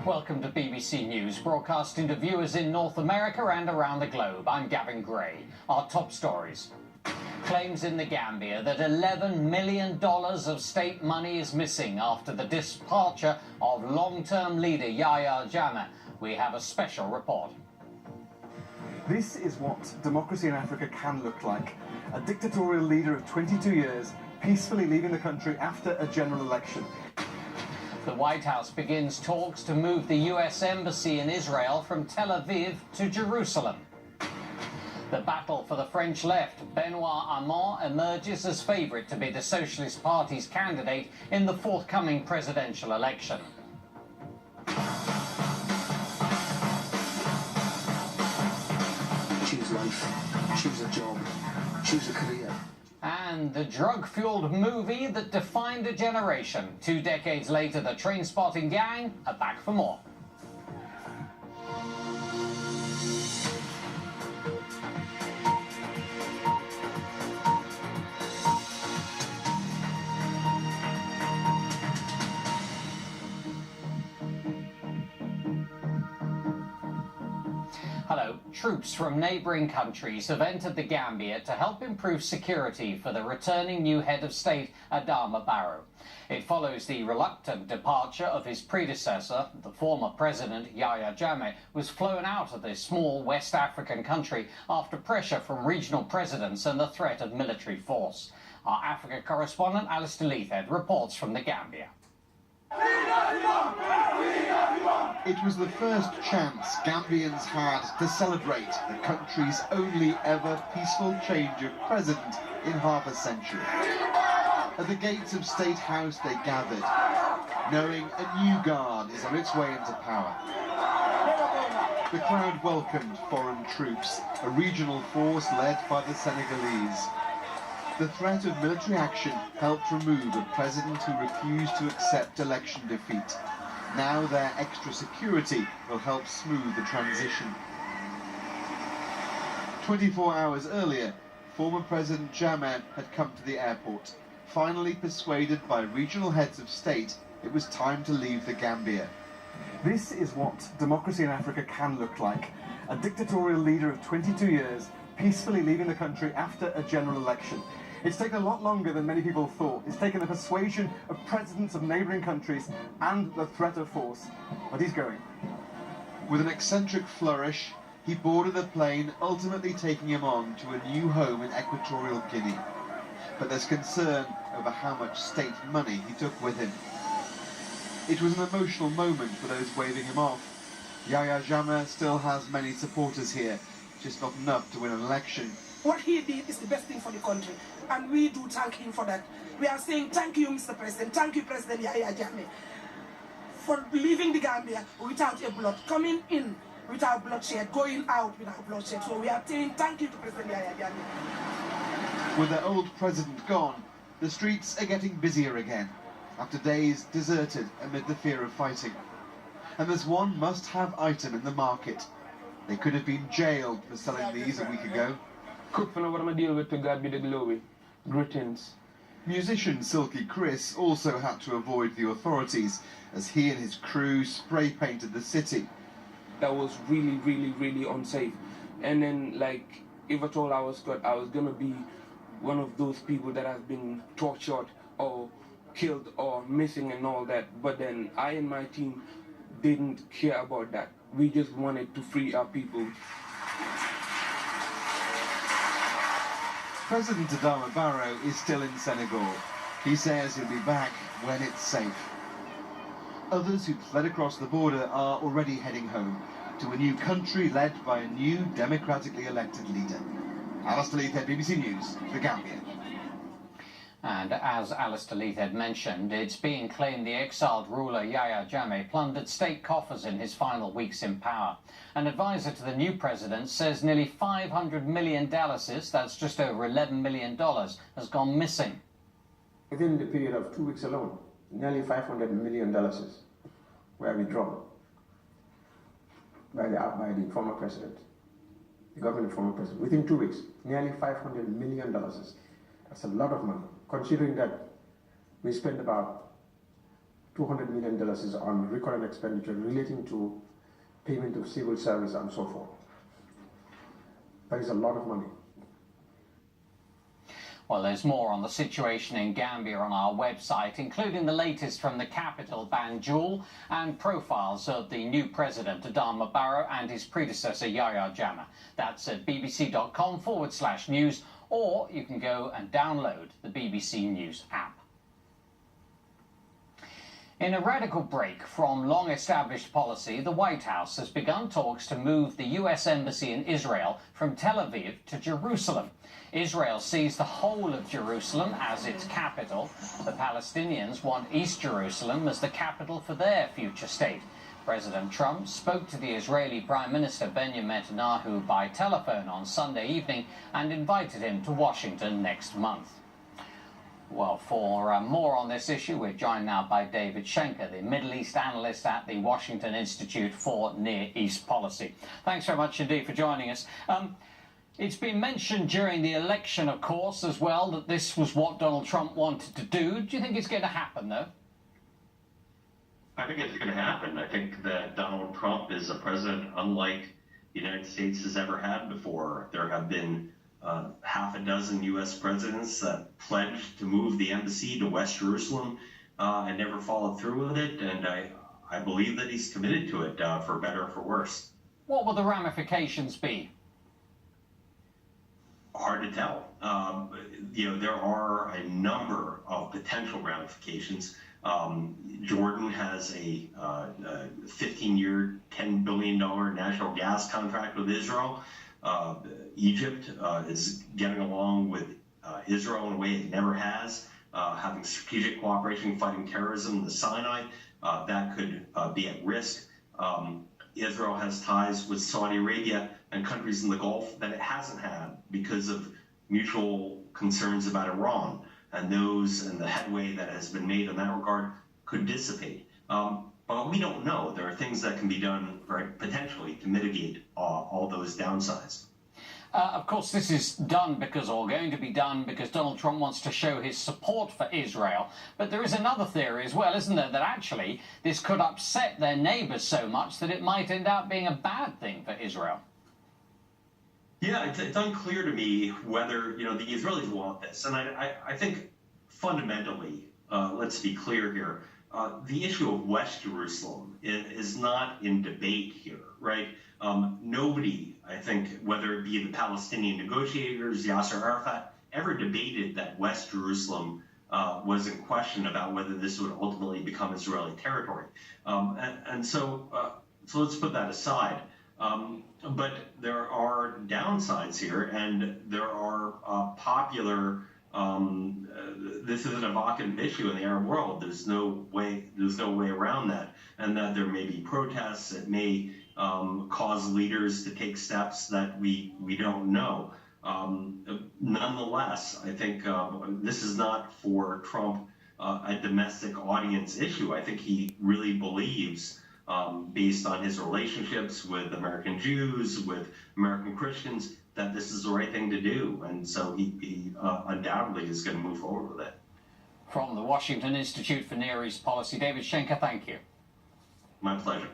Welcome to BBC News, broadcasting to viewers in North America and around the globe. I'm Gavin Gray. Our top stories. Claims in the Gambia that $11 million of state money is missing after the departure of long-term leader Yahya Jammeh. We have a special report. This is what democracy in Africa can look like. A dictatorial leader of 22 years peacefully leaving the country after a general election. The White House begins talks to move the US Embassy in Israel from Tel Aviv to Jerusalem. The battle for the French left, Benoit Hamon emerges as favourite to be the Socialist Party's candidate in the forthcoming presidential election. Choose life, choose a job, choose a career. And the drug-fueled movie that defined a generation. 2 decades later, the Trainspotting gang are back for more. Hello. Troops from neighbouring countries have entered the Gambia to help improve security for the returning new head of state, Adama Barrow. It follows the reluctant departure of his predecessor. The former president, Yahya Jammeh, was flown out of this small West African country after pressure from regional presidents and the threat of military force. Our Africa correspondent, Alistair Leithhead, reports from the Gambia. It was the first chance Gambians had to celebrate the country's only ever peaceful change of president in half a century. At the gates of State House they gathered, knowing a new guard is on its way into power. The crowd welcomed foreign troops, a regional force led by the Senegalese. The threat of military action helped remove a president who refused to accept election defeat. Now their extra security will help smooth the transition. 24 hours earlier, former President Jammeh had come to the airport. Finally persuaded by regional heads of state, it was time to leave the Gambia. This is what democracy in Africa can look like. A dictatorial leader of 22 years peacefully leaving the country after a general election. It's taken a lot longer than many people thought. It's taken the persuasion of presidents of neighbouring countries and the threat of force. But he's going. With an eccentric flourish, he boarded the plane, ultimately taking him on to a new home in Equatorial Guinea. But there's concern over how much state money he took with him. It was an emotional moment for those waving him off. Yahya Jammeh still has many supporters here, just not enough to win an election. What he did is the best thing for the country, and we do thank him for that. We are saying thank you, Mr. President, thank you, President Yahya Jammeh, for leaving the Gambia without a blood, coming in without bloodshed, going out without bloodshed. So we are saying thank you to President Yahya Jammeh. With their old president gone, the streets are getting busier again, after days deserted amid the fear of fighting. And there's one must-have item in the market. They could have been jailed for selling these a week ago. Cook for what I'm deal with to God be the glory. Greetings. Musician Silky Chris also had to avoid the authorities as he and his crew spray painted the city. That was really, really, really unsafe. And then, like, if at all I was caught, I was gonna be one of those people that has been tortured or killed or missing and all that. But then I and my team didn't care about that. We just wanted to free our people. President Adama Barrow is still in Senegal. He says he'll be back when it's safe. Others who've fled across the border are already heading home to a new country led by a new democratically elected leader. Alistair Leithhead, BBC News, The Gambia. And as Alistair Leithhead mentioned, it's being claimed the exiled ruler Yahya Jammeh plundered state coffers in his final weeks in power. An advisor to the new president says nearly $500 million, that's just over $11 million, has gone missing. Within the period of 2 weeks alone, nearly $500 million were withdrawn by the former president, the government of the former president. Within 2 weeks, nearly $500 million. That's a lot of money, considering that we spend about $200 million is on recurrent expenditure relating to payment of civil service and so forth. That is a lot of money. Well, there's more on the situation in Gambia on our website, including the latest from the capital, Banjul, and profiles of the new president, Adama Barrow, and his predecessor, Yahya Jammeh. That's at bbc.com/news, or you can go and download the BBC News app. In a radical break from long-established policy, the White House has begun talks to move the U.S. Embassy in Israel from Tel Aviv to Jerusalem. Israel sees the whole of Jerusalem as its capital. The Palestinians want East Jerusalem as the capital for their future state. President Trump spoke to the Israeli Prime Minister Benjamin Netanyahu by telephone on Sunday evening and invited him to Washington next month. Well, for more on this issue, we're joined now by David Schenker, the Middle East analyst at the Washington Institute for Near East Policy. Thanks very much indeed for joining us. It's been mentioned during the election, of course, as well, that this was what Donald Trump wanted to do. Do you think it's going to happen, though? I think it's going to happen. I think that Donald Trump is a president unlike the United States has ever had before. There have been half a dozen U.S. presidents that pledged to move the embassy to West Jerusalem and never followed through with it. And I believe that he's committed to it for better or for worse. What will the ramifications be? Hard to tell. There are a number of potential ramifications. Jordan has a 15-year, $10 billion natural gas contract with Israel. Egypt is getting along with Israel in a way it never has, having strategic cooperation fighting terrorism in the Sinai. That could be at risk. Israel has ties with Saudi Arabia and countries in the Gulf that it hasn't had because of mutual concerns about Iran. And the headway that has been made in that regard could dissipate. But we don't know. There are things that can be done, right, potentially to mitigate all those downsides. Of course, this is done because, or going to be done because Donald Trump wants to show his support for Israel. But there is another theory as well, isn't there, that actually this could upset their neighbors so much that it might end up being a bad thing for Israel. Yeah, it's unclear to me whether, the Israelis want this. And I think fundamentally, let's be clear here, the issue of West Jerusalem is not in debate here, right? Nobody, I think, whether it be the Palestinian negotiators, Yasser Arafat, ever debated that West Jerusalem was in question about whether this would ultimately become Israeli territory. So let's put that aside. But there are downsides here, and there are popular. This is an evocative issue in the Arab world. There's no way around that, and that there may be protests. It may cause leaders to take steps that we don't know. Nonetheless, I think this is not for Trump a domestic audience issue. I think he really believes, based on his relationships with American Jews, with American Christians, that this is the right thing to do. And so he undoubtedly is going to move forward with it. From the Washington Institute for Near East Policy, David Schenker, thank you. My pleasure.